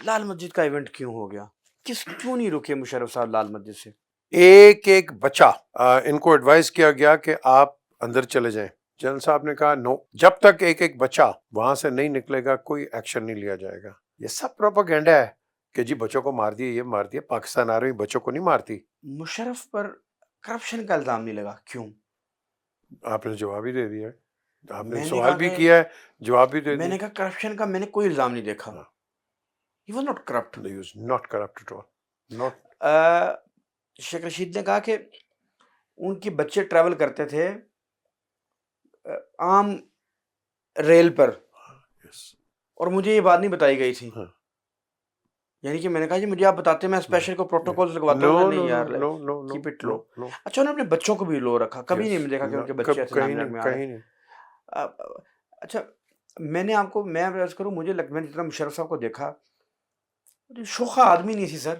لال مسجد کا ایونٹ کیوں ہو گیا؟ کیوں نہیں رکے مشرف صاحب لال مسجد سے؟ ایک بچہ ان کو ایڈوائز کیا گیا کہ آپ اندر چلے جائیں. جنرل صاحب نے کہا نو، جب تک ایک بچہ وہاں سے نہیں نکلے گا کوئی ایکشن نہیں لیا جائے گا. یہ سب پروپیگنڈا ہے کہ جی بچوں کو مار دیا، یہ مار دیا. پاکستان آرمی بچوں کو نہیں مارتی. مشرف پر کرپشن کا الزام نہیں لگا، کیوں؟ آپ نے جواب ہی دے دیا، آپ نے میں نے سوال کہا بھی کہ کیا ہے، جواب بھی دے میں دیا. نے کہا کرپشن کا میں نے کوئی الزام نہیں دیکھا. He was not corrupt. He was not corrupt at all. Not. Sheikh Rashid نے کہا کہ ان کے بچے ٹریول کرتے تھے عام ریل پر، Yes. اور مجھے یہ بات نہیں بتائی گئی تھی. ہاں. یعنی کہ میں نے کہا جی مجھے آپ بتاتے میں اسپیشل کو پروٹوکول لگواتا ہوں. No, نہیں no, no, یار، no, no, no, keep it low. no, no. اچھا، انہوں نے اپنے بچوں کو بھی لو رکھا، کبھی Yes. نہیں میں دیکھا کہ ان کے بچے ایسے کہیں نامزد نہیں، میں آ کہیں رہے. نہیں. اچھا، میں نے آپ کو، میں عرض کروں، مجھے میں نے جتنا مشرف صاحب کو دیکھا، شوخا آدمی نہیں سی سر.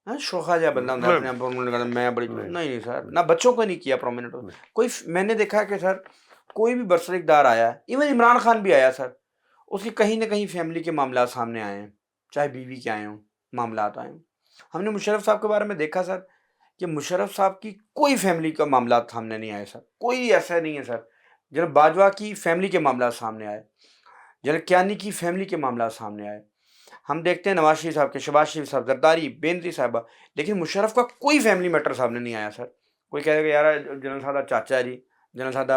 شوخا جا بندہ ہوتا ہے اپنے آپ میں بڑی نہیں سر، نہ بچوں کو نہیں کیا پرومیننٹ. کوئی میں نے دیکھا کہ سر کوئی بھی برسرک دار آیا، ایون عمران خان بھی آیا سر، اس کی کہیں نہ کہیں فیملی کے معاملات سامنے آئے ہیں، چاہے بیوی کے آئے ہوں، معاملات آئے ہوں. ہم نے مشرف صاحب کے بارے میں دیکھا سر کہ مشرف صاحب کی کوئی فیملی کا معاملات سامنے نہیں آئے سر، کوئی ایسا نہیں ہے سر. جناب باجوہ کی فیملی کے معاملات سامنے آئے، جناب کیانی کی فیملی کے معاملات سامنے آئے. ہم دیکھتے ہیں نواز شریف صاحب کے، شہباز شریف صاحب، زرداری، بینظیر صاحبہ، لیکن مشرف کا کوئی فیملی میٹر سامنے نہیں آیا سر. کوئی کہے گا یار جنرل صاحب چاچا جی، جنرل صاحب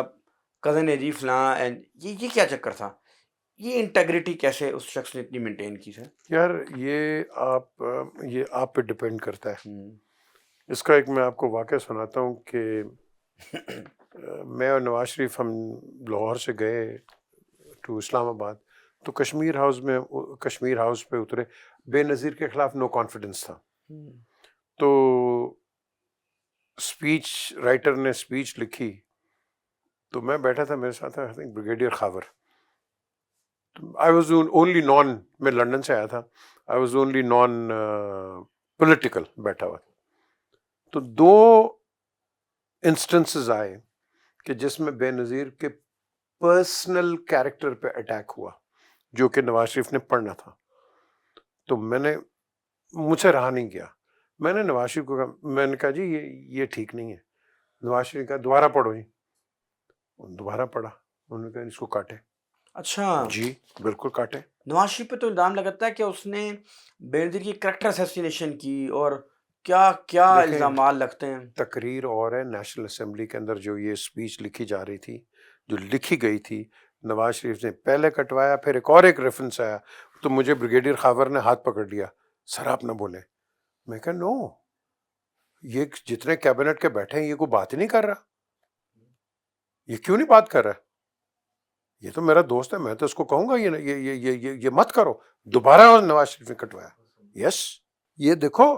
کزن ہے جی فلاں، یہ کیا چکر تھا؟ یہ انٹیگریٹی کیسے اس شخص نے اتنی مینٹین کی سر؟ یار یہ آپ پہ ڈپینڈ کرتا ہے. اس کا ایک میں آپ کو واقعہ سناتا ہوں کہ میں اور نواز شریف ہم لاہور سے گئے ٹو اسلام آباد، تو کشمیر ہاؤس پہ اترے. بے نظیر کے خلاف نو کانفیڈنس تھا. تو اسپیچ رائٹر نے اسپیچ لکھی، تو میں بیٹھا تھا، میرے ساتھ brigadier Khawar. I was only non, میں لنڈن سے آیا تھا، I was only non political بیٹھا ہوا. تو دو انسٹنسز آئے کہ جس میں بے نظیر کے پرسنل کیریکٹر پہ اٹیک ہوا، جو کہ نواز شریف نے پڑھنا تھا. تو مجھ سے رہا نہیں گیا. میں نے نواز شریف کو کہا، میں نے کہا جی یہ ٹھیک نہیں ہے. نواز شریف کا دوبارہ پڑھو جی. دوبارہ پڑھا، انہوں نے کہا اس کو کاٹے. اچھا جی بالکل کاٹے. نواز شریف پہ تو الزام لگتا ہے کہ اس نے بے نظیر کی کریکٹر اسیسینیشن کی، اور کیا کیا الزامات لگتے ہیں. تقریر اور ہے نیشنل اسمبلی کے اندر جو یہ اسپیچ لکھی جا رہی تھی، جو لکھی گئی تھی، نواز شریف نے پہلے کٹوایا، پھر ایک ریفرنس آیا. تو مجھے بریگیڈیئر خاور نے ہاتھ پکڑ لیا، سر آپ نہ بولیں. میں کہا نو، یہ جتنے کیبنٹ کے بیٹھے ہیں یہ کوئی بات ہی نہیں کر رہا. یہ کیوں نہیں بات کر رہا؟ یہ تو میرا دوست ہے، میں تو اس کو کہوں گا یہ مت کرو. دوبارہ نواز شریف نے کٹوایا. یس، یہ دیکھو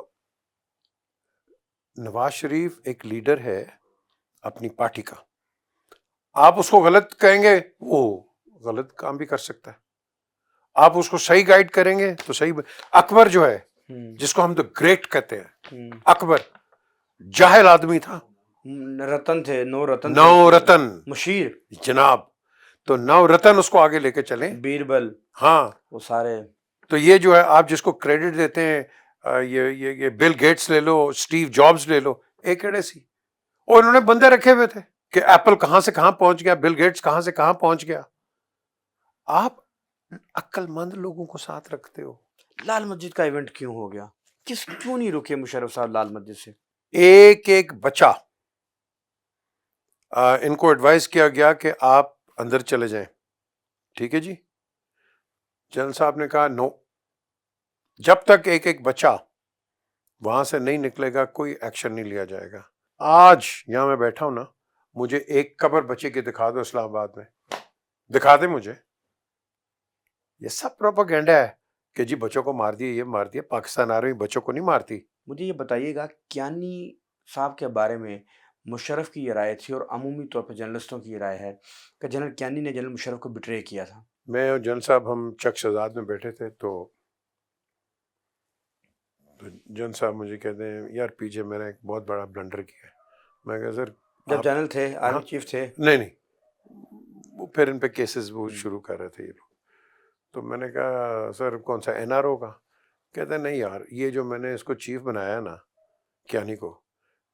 نواز شریف ایک لیڈر ہے اپنی پارٹی کا. آپ اس کو غلط کہیں گے وہ غلط کام بھی کر سکتا ہے، آپ اس کو صحیح گائیڈ کریں گے تو صحیح. اکبر جو ہے جس کو ہم تو گریٹ کہتے ہیں، اکبر جاہل آدمی تھا. رتن تھے، نو رتن مشیر جناب. تو نو رتن اس کو آگے لے کے چلیں، بیربل، ہاں وہ سارے. تو یہ جو ہے آپ جس کو کریڈٹ دیتے ہیں، یہ بل گیٹس لے لو، اسٹیو جابز لے لو، ایک ایڑے سی. اور انہوں نے بندے رکھے ہوئے تھے کہ ایپل کہاں سے کہاں پہنچ گیا، بل گیٹس کہاں سے کہاں پہنچ گیا. آپ عقل مند لوگوں کو ساتھ رکھتے ہو. لال مسجد کا ایونٹ کیوں ہو گیا؟ کیوں نہیں رکے مشرف صاحب لال مسجد سے؟ ایک بچہ ان کو ایڈوائز کیا گیا کہ آپ اندر چلے جائیں. ٹھیک ہے جی. جنرل صاحب نے کہا نو، جب تک ایک بچہ وہاں سے نہیں نکلے گا کوئی ایکشن نہیں لیا جائے گا. آج یہاں میں بیٹھا ہوں نا، مجھے ایک قبر بچے کی دکھا دو اسلام آباد میں، دکھا دے مجھے. یہ سب پروپیگنڈا ہے کہ جی بچوں کو مار دیا، یہ مار دیا. پاکستان آرمی بچوں کو نہیں مارتی. مجھے یہ بتائیے گا کیانی صاحب کے بارے میں مشرف کی یہ رائے تھی، اور عمومی طور پہ جرنلسٹوں کی یہ رائے ہے کہ جنرل کیانی نے جنرل مشرف کو بٹرے کیا تھا. میں اور جنرل صاحب ہم چک شہزاد میں بیٹھے تھے، تو جنرل صاحب مجھے کہتے ہیں یار پیچھے میں نے ایک بہت بڑا بلنڈر کیا ہے. میں کہا سر جب جنرل تھے، آرمی چیف تھے؟ نہیں، وہ پھر ان پہ کیسز وہ شروع کر رہے تھے یہ لوگ. تو میں نے کہا سر کون سا این آر او کا؟ کہتا ہے نہیں یار یہ جو میں نے اس کو چیف بنایا نا کیانی کو,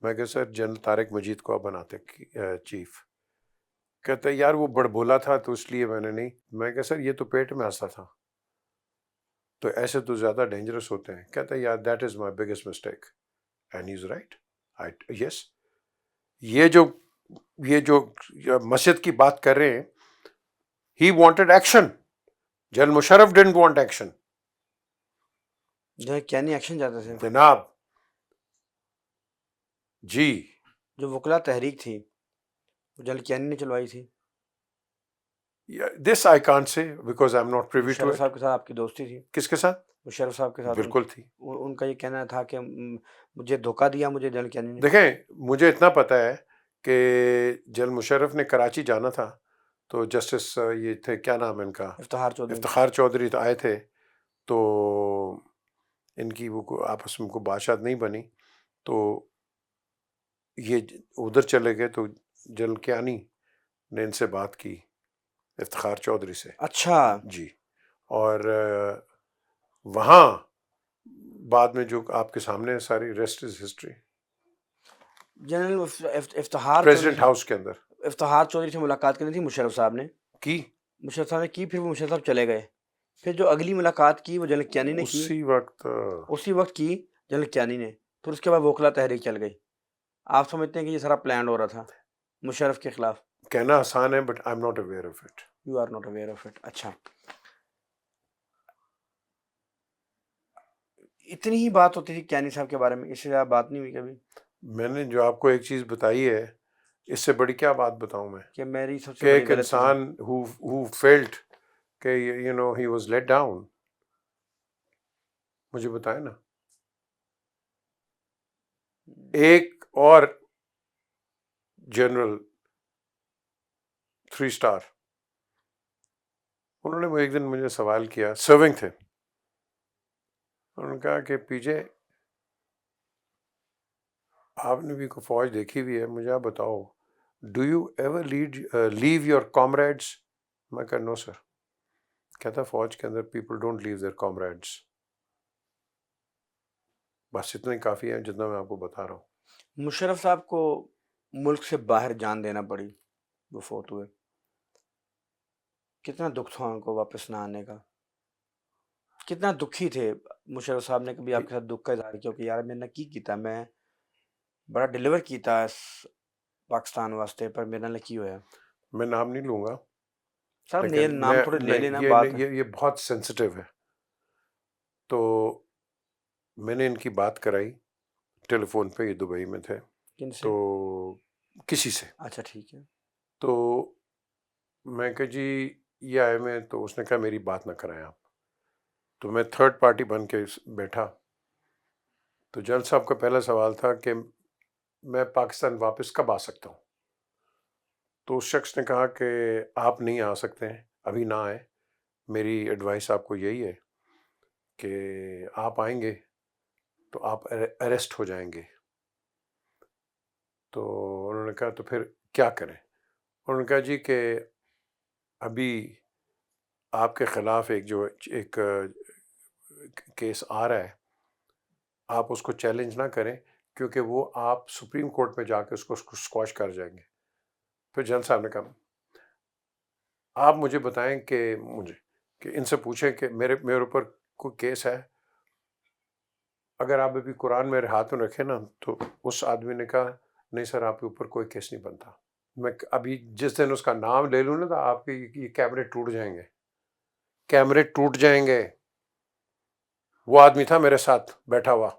میں کہ سر جنرل طارق مجید کو آپ بناتے چیف. کہتا ہے یار وہ بڑ بولا تھا تو اس لیے میں نے نہیں. میں کہ سر یہ تو پیٹ میں ہنستا تھا, تو ایسے تو زیادہ ڈینجرس ہوتے ہیں. کہتا ہے یار that is my biggest mistake and he is right. Yes, یہ جو مسجد کی بات کر رہے ہیں, he wanted action. General Musharraf didn't want action. جو کیا نہیں ایکشن چاہتے تھے جناب جی, جو وکلا تحریک تھی وہ جنرل کیانی نے چلوائی تھی. This I can't say because I am not privy to Musharraf it. صاحب کے ساتھ آپ کی دوستی تھی؟ کس کے ساتھ؟ مشرف صاحب کے ساتھ بالکل تھی. ان کا یہ کہنا تھا کہ مجھے دھوکہ دیا مجھے جنرل کیانی نے. دیکھیں مجھے اتنا پتہ ہے کہ جنرل مشرف نے کراچی جانا تھا تو جسٹس یہ تھے کیا نام ہے ان کا, افتخار چودھری آئے تھے, تو ان کی وہ آپس میں کو بات نہیں بنی, تو یہ ادھر چلے گئے, تو جنرل کیانی نے ان سے بات کی افتخار چودھری سے. اچھا جی, اور وہاں بعد میں جو آپ کے سامنے ہے ساری rest is history. General Iftikhar president house کے اندر افتخار چودھری سے ملاقات کرنی تھی مشرف صاحب نے کی, مشرف صاحب نے کی, پھر وہ مشرف صاحب چلے گئے. پھر جو اگلی ملاقات کی وہ جنرل کیانی نے کی, اسی وقت کی جنرل کیانی نے. پھر اس کے بعد وکلا تحریک چل گئی. آپ سمجھتے ہیں کہ یہ سارا پلان ہو رہا تھا مشرف کے خلاف؟ کہنا آسان ہے but I am not aware of it. You are not aware of it. اچھا, اتنی ہی بات ہوتی تھی کیانی صاحب کے بارے میں, اس سے زیادہ بات نہیں ہوئی کبھی؟ میں نے جو آپ کو ایک چیز بتائی ہے, اس سے بڑی کیا بات بتاؤں میں, کہ میری سب کہ سے ایک انسان who felt کہ you know he was let down. مجھے بتائیں نا, ایک اور جنرل 3 اسٹار, انہوں نے وہ ایک دن مجھے سوال کیا, سرونگ تھے, انہوں نے کہا کہ پی جے آپ نے بھی کوئی فوج دیکھی ہوئی ہے, مجھے آپ بتاؤ do you ever leave your comrades? میں کہا نو سر. کہتا فوج کے اندر people don't leave their comrades. بس اتنا ہی کافی ہے جتنا میں آپ کو بتا رہا ہوں. مشرف صاحب کو ملک سے باہر جان دینا پڑی, وہ فوت ہوئے. کتنا دکھ تھا ان کو واپس نہ آنے کا, کتنا دکھی تھے مشرف صاحب نے کبھی آپ کے ساتھ دکھ کا اظہار کیا کہ یار میں نے کی کیتا, میں بڑا ڈیلیور کیتا اس پاکستان واسطے, پر میرے نال کی ہویا؟ میں نام نہیں لوں گا سر, نام تھوڑے لے لینا بات. یہ بہت سینسٹیو ہے. تو میں نے ان کی بات کرائی ٹیلی فون پہ, یہ دبئی میں تھے. کن سے؟ تو کسی سے. اچھا ٹھیک ہے. تو میں کہ جی یہ آئے میں, تو اس نے کہا میری بات نہ کرائیں آپ. تو میں تھرڈ پارٹی بن کے بیٹھا. تو جنرل صاحب کا پہلا سوال تھا کہ میں پاکستان واپس کب آ سکتا ہوں؟ تو اس شخص نے کہا کہ آپ نہیں آ سکتے ہیں, ابھی نہ آئیں. میری ایڈوائس آپ کو یہی ہے کہ آپ آئیں گے تو آپ اریسٹ ہو جائیں گے. تو انہوں نے کہا تو پھر کیا کریں؟ انہوں نے کہا جی کہ ابھی آپ کے خلاف ایک کیس آ رہا ہے, آپ اس کو چیلنج نہ کریں کیونکہ وہ آپ سپریم کورٹ میں جا کے اس کو اسکواش کر جائیں گے. پھر جنرل صاحب نے کہا آپ مجھے بتائیں کہ ان سے پوچھیں کہ میرے اوپر کوئی کیس ہے. اگر آپ ابھی قرآن میرے ہاتھ میں رکھیں نا, تو اس آدمی نے کہا نہیں سر آپ کے اوپر کوئی کیس نہیں بنتا. میں ابھی جس دن اس کا نام لے لوں نا تو آپ کے یہ کیمرے ٹوٹ جائیں گے, کیمرے ٹوٹ جائیں گے. وہ آدمی تھا میرے ساتھ بیٹھا ہوا.